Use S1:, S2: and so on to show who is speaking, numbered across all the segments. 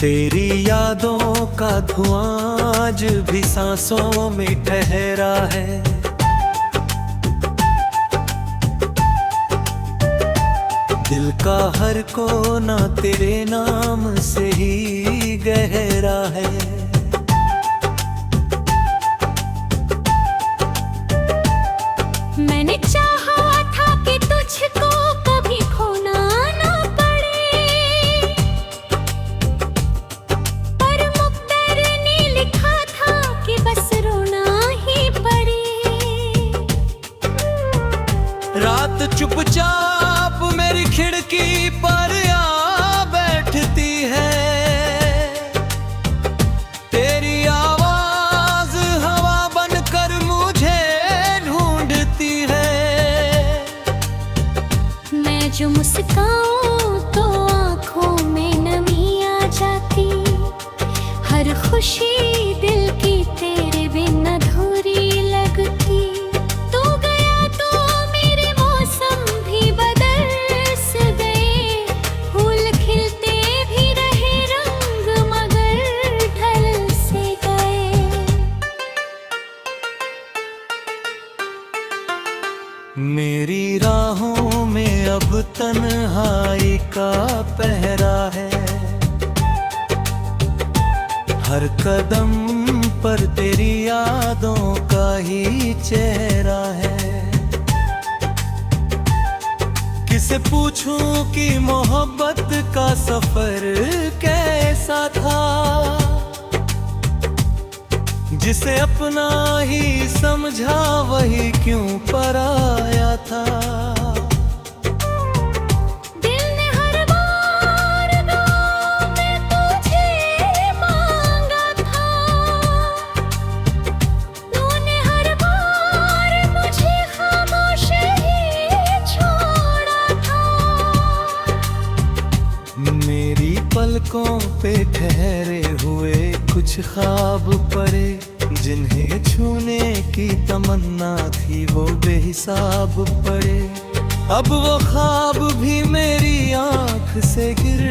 S1: तेरी यादों का धुआं आज भी सांसों में ठहरा है। दिल का हर कोना तेरे नाम से ही गहरा है।
S2: मैंने चाहा था कि तुझको कभी खोना ना पड़े, पर मुक़द्दर ने लिखा था कि बस रोना ही पड़े।
S1: रात चुपचाप मेरी खिड़की पर आ बैठती है। तेरी आवाज हवा बनकर मुझे ढूंढती है।
S2: मैं जो मुस्काऊं तो आँखों में नमी आ जाती, हर खुशी दिल की तेरे बिन अधूरी लगती। तू गया तो मेरे मौसम भी बदल गए, फूल खिलते भी रहे रंग मगर ढल से गए।
S1: मेरी राहों में अब तन्हाई का पहरा है। हर कदम पर तेरी यादों का ही चेहरा है। किसे पूछूं कि मोहब्बत का सफर कैसा था, जिसे अपना ही समझा वही क्यों पराया था।
S2: दिल ने हर बार दुआ में तुझे मांगा था, तूने हर बार मुझे खामोश ही छोड़ा था।
S1: मेरी पलकों पे ठहरे हुए कुछ ख्वाब पड़े, जिन्हें छूने की तमन्ना थी वो बेहिसाब पड़े। अब वो ख्वाब भी मेरी आंख से गिर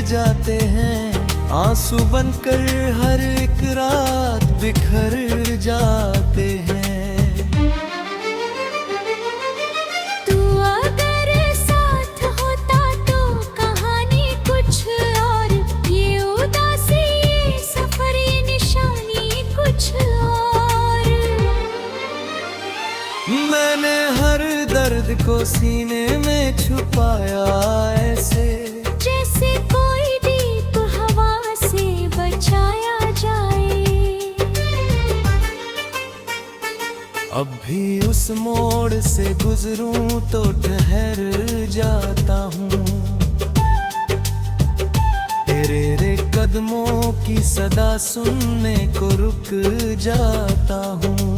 S1: जाते हैं, आंसू बनकर हर एक रात बिखर जाते हैं।
S2: तू अगर साथ होता तो कहानी कुछ और, ये उदासी ये सफर ये निशानी कुछ और।
S1: मैंने हर दर्द को सीने में छुपाया ऐसे,
S2: जैसे कोई दीप हवा से बचाया जाए।
S1: अब भी उस मोड़ से गुजरूं तो ठहर जाता हूँ। तेरे रे कदमों की सदा सुनने को रुक जाता हूँ।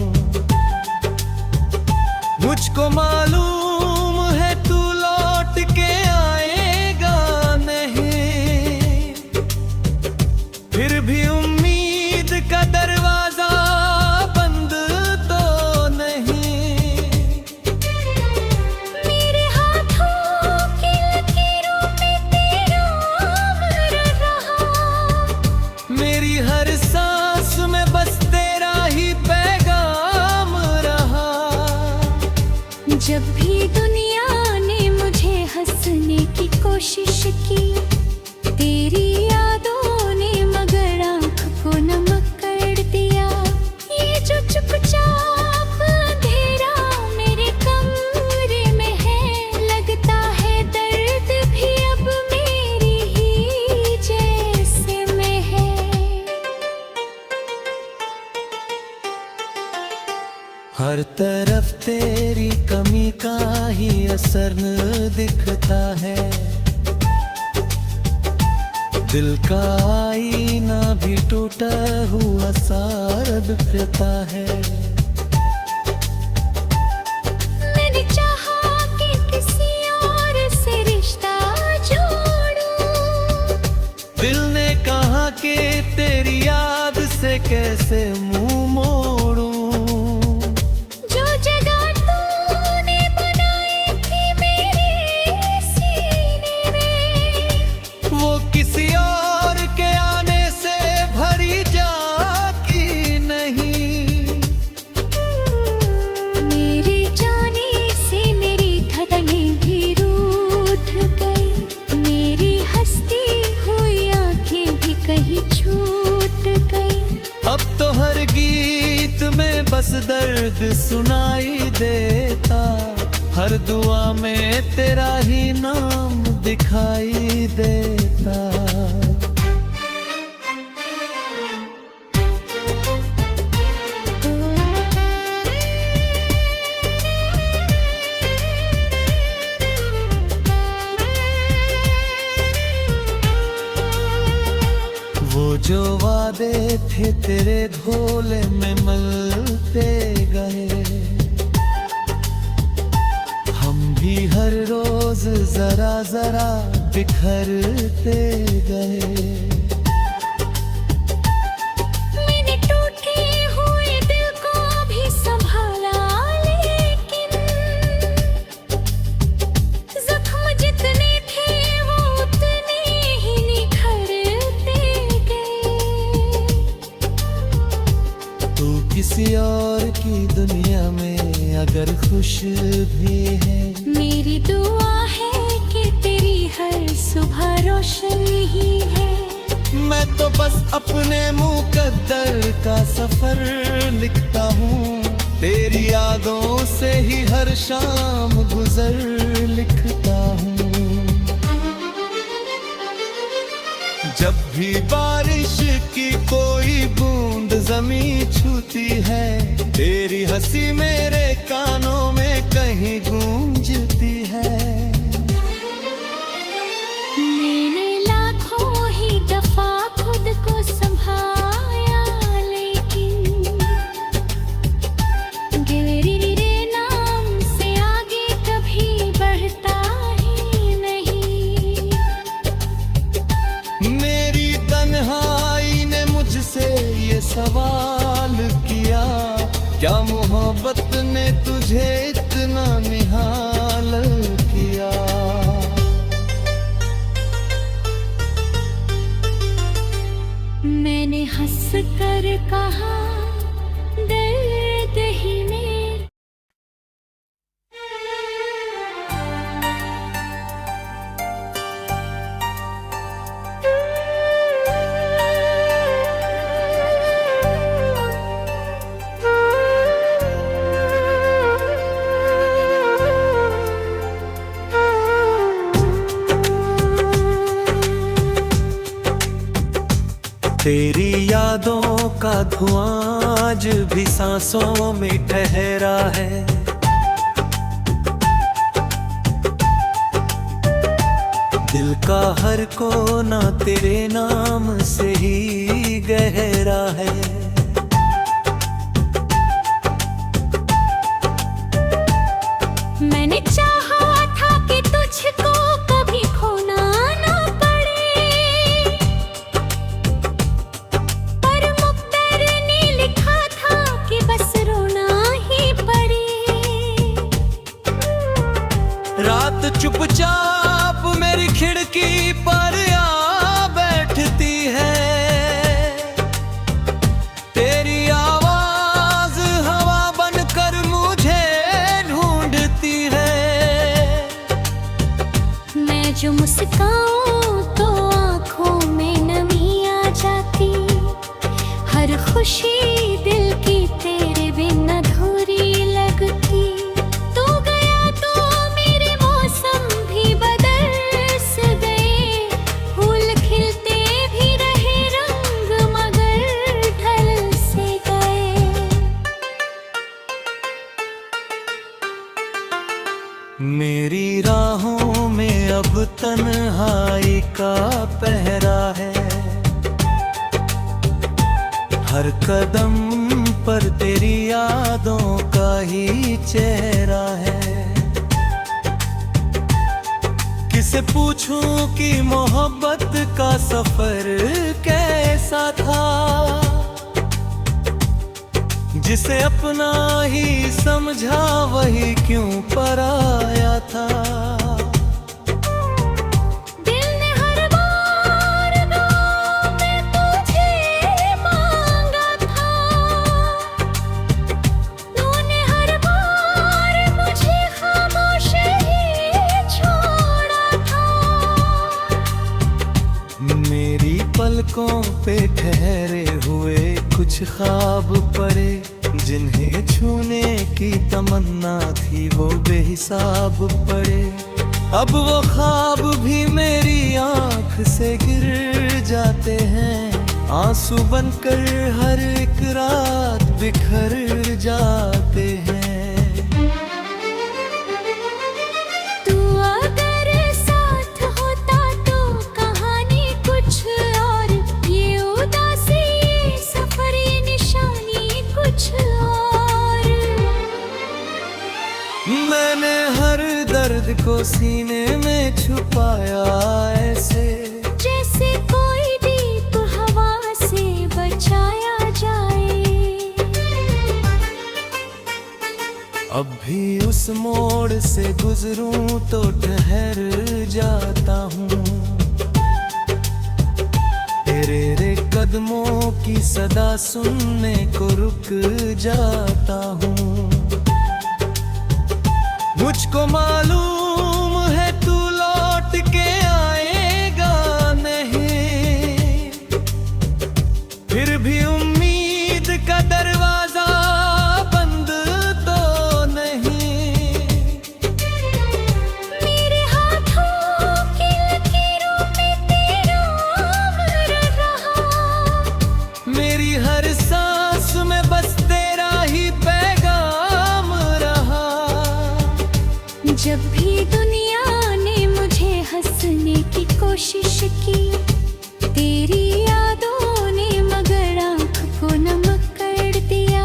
S1: मुझको मालूम है तू लौट के आएगा नहीं, फिर भी उम्मीद का दरवाजा बंद तो नहीं।
S2: मेरे हाथों की लकीरों में तेरा अमर रहा,
S1: मेरी हर सांस में बस तेरा ही पैगाम रहा।
S2: जब भी दुनिया ने मुझे हंसने की कोशिश की, तेरी यादों ने मगर आँख को नमक कर दिया। ये जो चुपचाप अंधेरा मेरे कमरे में है, लगता है दर्द भी अब मेरी ही जैसे में है।
S1: हर तरफ तेरी कमी का ही असर दिखता है। दिल का आईना भी टूटा हुआ सा दिखता है।
S2: मैंने चाहा कि किसी और से रिश्ता जोड़ूं,
S1: दिल ने कहा कि तेरी याद से कैसे मुंह मोड़ूं।
S2: जो जगह तूने बनाई थी मेरे सीने में,
S1: वो किसी और के आने बस दर्द सुनाई देता, हर दुआ में तेरा ही नाम दिखाई देता। वो जो वादे थे तेरे ढोले में मिलते गए, हम भी हर रोज जरा जरा बिखरते गए।
S2: मैंने टूटे हुए दिल को भी संभाला, लेकिन जख्म जितने थे वो उतने ही निखरते गए।
S1: तू किसी और की दुनिया में अगर खुश भी है,
S2: मेरी दुआ है कि तेरी हर सुबह रोशन ही है।
S1: मैं तो बस अपने मुकद्दर का सफर लिखता हूँ, तेरी यादों से ही हर शाम गुजर लिखता हूँ। जब भी बारिश की कोई बूंद जमीन छूती है, तेरी हंसी मेरे कानों में कहीं गूंजती है।
S2: मैंने लाखों ही दफा खुद को संभाया, लेकिन तेरे नाम से आगे कभी बढ़ता ही नहीं।
S1: मेरी तन्हाई ने मुझसे ये सवाल किया, क्या मोहब्बत ने तुझे इतना निहाल किया।
S2: मैंने हंस कर कहा दर्द ही में।
S1: तेरी यादों का धुआं आज भी सांसों में ठहरा है, दिल का हर कोना तेरे नाम से ही गहरा है।
S2: मैंने चाहा था कि तुझको कभी खोना ना पड़े, पर मुक़द्दर ने लिखा था कि बस रोना ही पड़े।
S1: रात चुपचाप मेरी खिड़की पर आ बैठती है, तेरी आवाज हवा बनकर मुझे ढूंढती है।
S2: मैं जो मुस्काऊं तो आँखों में नमी आ जाती, हर खुशी दिल की तेरे बिन अधूरी लगती। तू गया तो मेरे मौसम भी बदल से गए, फूल खिलते भी रहे रंग मगर ढल से गए।
S1: मेरी राहों में अब तन्हाई का पहरा है, हर कदम पर तेरी यादों का ही चेहरा है। किसे पूछूं कि मोहब्बत का सफर कैसा था, जिसे अपना ही समझा वही क्यों पराया था।
S2: दिल ने हर बार दुआ में तुझे मांगा था, तूने हर बार मुझे खामोश ही छोड़ा था।
S1: मेरी पलकों पे ठहरे हुए कुछ ख्वाब पड़े, जिन्हें छूने की तमन्ना थी वो बेहिसाब पड़े। अब वो ख्वाब भी मेरी आंख से गिर जाते हैं, आंसू बनकर हर एक रात बिखर जाते हैं।
S2: तू अगर साथ होता तो कहानी कुछ और, ये उदासी ये सफर ये निशानी कुछ और।
S1: मैंने हर दर्द को सीने में छुपाया ऐसे,
S2: जैसे कोई दीप हवा से बचाया जाए।
S1: अब भी उस मोड़ से गुजरूं तो ठहर जाता हूँ, तेरे रे कदमों की सदा सुनने को रुक जाता हूँ। मुझको मालूम है तू लौट के आएगा नहीं, फिर भी उम्मीद का दरवाजा बंद तो नहीं।
S2: मेरे हाथों की लकीरों में तेरा अमर रहा,
S1: मेरी हर सांस में बस तेरा ही पैगाम रहा।
S2: जब भी दुनिया ने मुझे हंसने की कोशिश की, तेरी यादों ने मगर आँख को नमक कर दिया।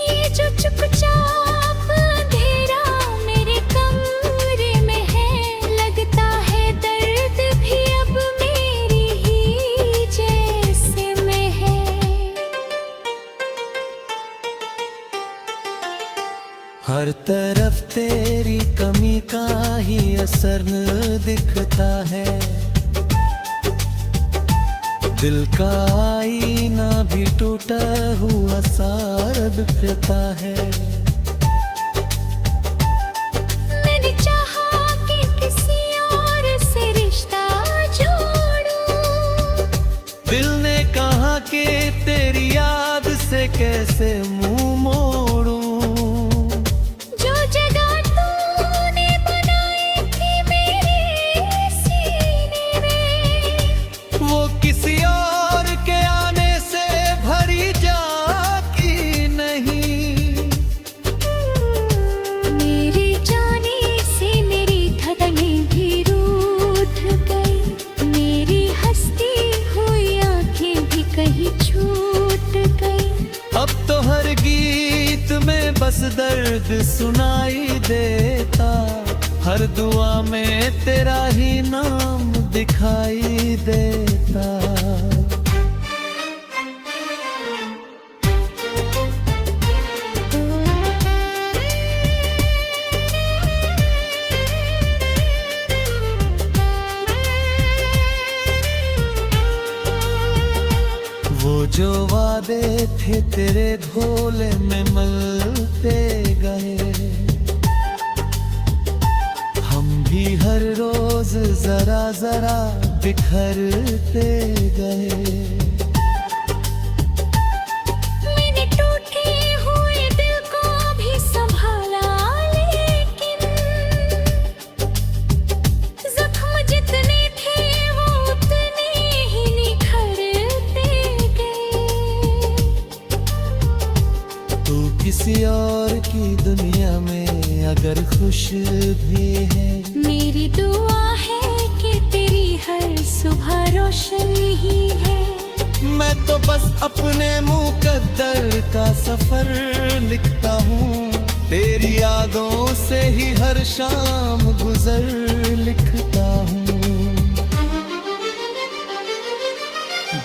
S2: ये जो चुपचाप अंधेरा मेरे कमरे में है, लगता है दर्द भी अब मेरी ही जैसे में है।
S1: हर तरफ तेरी कमी का ही असर दिखता है, दिल का आईना भी टूटा हुआ सा दिखता है।
S2: मैंने चाहा कि किसी और से रिश्ता जोड़ूं,
S1: दिल ने कहा कि तेरी याद से कैसे मुंह मोड़ूं।
S2: जो जगह तूने बनाई थी मेरे सीने में,
S1: वो किसी और के आने से भरी जाती नहीं।
S2: मेरे जाने से मेरी धड़कनें भी रूठ गई, मेरी हंसती हुई आंखें भी कहीं छूट गई।
S1: अब तो हर गीत में बस दर्द सुनाई देता, हर दुआ में तेरा ही नाम दिखाई देता। वो जो वादे थे तेरे भोले में मलते गए, हम भी हर रोज जरा जरा बिखरते गए।
S2: मैंने टूटे हुए दिल को भी संभाला, लेकिन जख्म जितने थे वो उतने ही निखरते गए।
S1: तू किसी और की दुनिया में अगर खुश भी है,
S2: मेरी दुआ है कि तेरी हर सुबह रोशन ही है।
S1: मैं तो बस अपने मुकद्दर का सफर लिखता हूँ, तेरी यादों से ही हर शाम गुजर लिखता हूँ।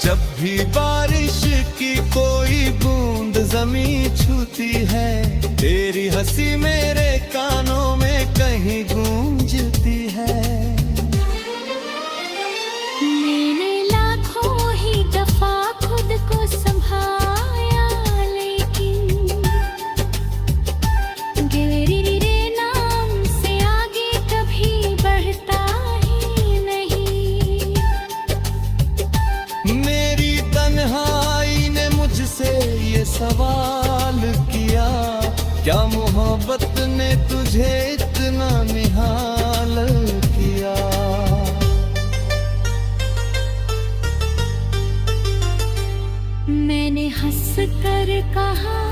S1: जब भी बारिश की कोई बूंद जमीन छूती है, तेरी हंसी मेरे कानों में कहीं गूंजती है।
S2: मैंने लाखों ही दफा खुद को संभाला, लेकिन गिरे नाम से आगे कभी बढ़ता ही नहीं।
S1: मेरी तन्हाई ने मुझसे ये सवाल किया, मोहब्बत ने तुझे इतना निहाल किया।
S2: मैंने हंस कर कहा